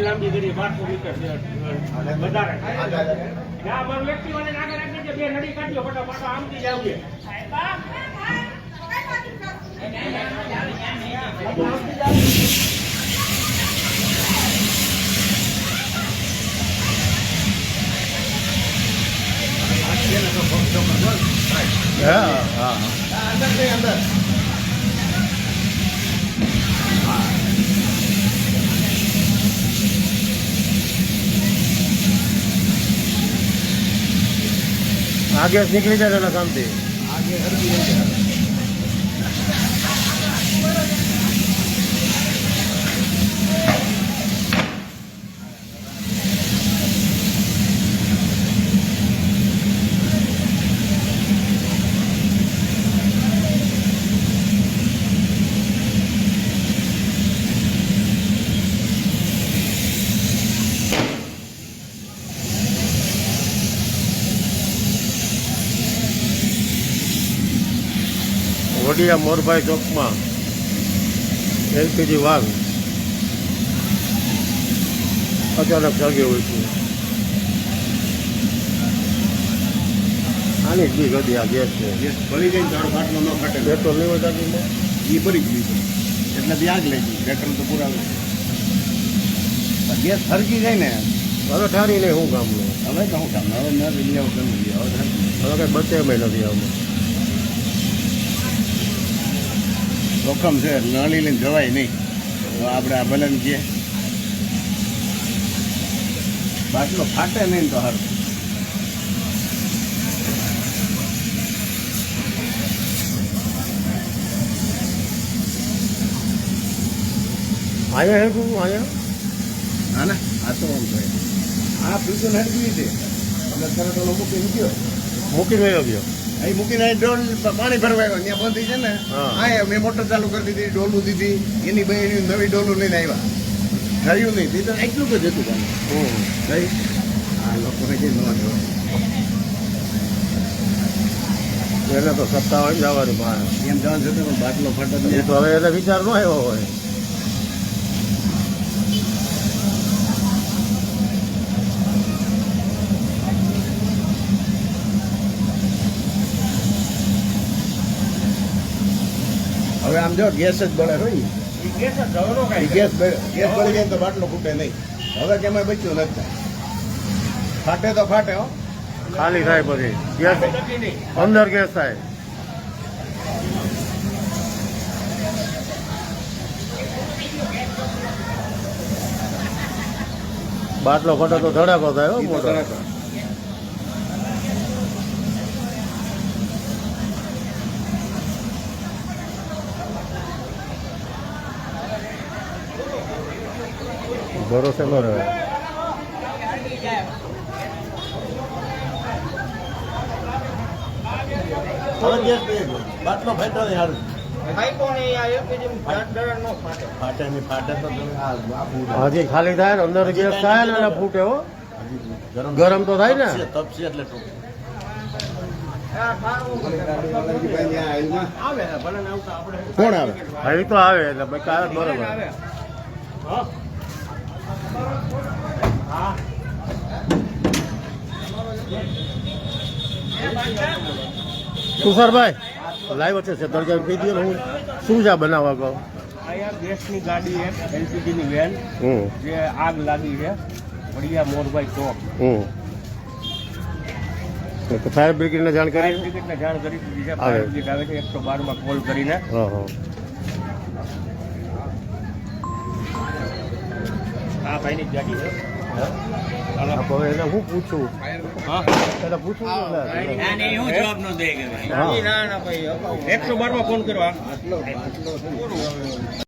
લાંબી કરી 1200 મીટર વધારે વ્યક્તિ મને નાગર રાખી બે નડી કાઢજો ફટાફટ આમથી જાવ છે અંદર आगे निकली जाए ना काम से आगे वडिया मोरभाई चौक में एलपीजी वाग अचानक जागे हुई थी आनी जी गई आ गैस है गैस भरी गई तो फाटलो न फाटे पेट्रोल नहीं होता कि ये भरी गई એટલે આગ લાગી પેટ્રોલ તો પૂરા ગેસ ફરકી જાય ને હવે ઠારી નહીં હું કામ નું હવે તો હું કામ હવે મેં લઈ આવું કેમ લઈ આવો હવે કઈ બચે મેં નથી આવું જોખમ છે નળી લઈને જવાય નહીં તો આપણે આ ભલે ને કહીએ બાટલો ફાટે નહીં તો હારું આયા હે તું આયા હા ને આ તો આમ થાય આ ફ્યુઝન હેડવી છે અમે તરત મૂકીને ગયો મૂકીને ગયો અહીં મૂકીને ડોલ પાણી ભરવાયો ત્યાં બંધ થઈ છે ને હા મેં મોટર ચાલુ કરી દીધી ડોલું દીધી એની બે નવી ડોલું લઈને આવ્યા થયું નહીં દીધું એટલું જ હતું કામ ભાઈ આ લોકોને જે ન એને તો સત્તા હોય જવાનું બહાર એમ જવાનું છે પણ બાટલો ફાટે તો હવે એટલે વિચાર ન આવ્યો હોય હવે આમ જો ગેસ જ બળે હોય ગેસ બળી જાય તો બાટલો ફૂટે નહીં હવે કેમ બચ્યું નથી ફાટે તો ફાટે હો ખાલી થાય પછી ગેસ અંદર ગેસ થાય બાટલો ફાટે તો ધડાકો થાય હો મોટો ભરોસે ન રહે બાટલો ફાટો નહીં સારું હજી ખાલી થાય ને અંદર ગેસ થાય ને ફૂટે હો ગરમ તો થાય ને તપશે એટલે કોણ આવે હા તો આવે એટલે બરોબર तुषारभाई लाइव अच्छे से दर्जा કહી દો હું શું છે બનાવવા કહો અહીંયા ગેસની ગાડી છે એલપીજીની વેન જે આગ લાગી છે વડિયા મોરભાઈ ચોક તો ફાયર બ્રિગેડને જાણ કરી બ્રિગેડને જાણ કરી દીધી છે ફાયર બ્રિગેડ આવે છે 112 માં કોલ કરીને આ ભાઈની ગાડી છે હવે એને હું પૂછું એટલે પૂછું હું જવાબ ન દે કે ના ભાઈ 112 માં ફોન કરવા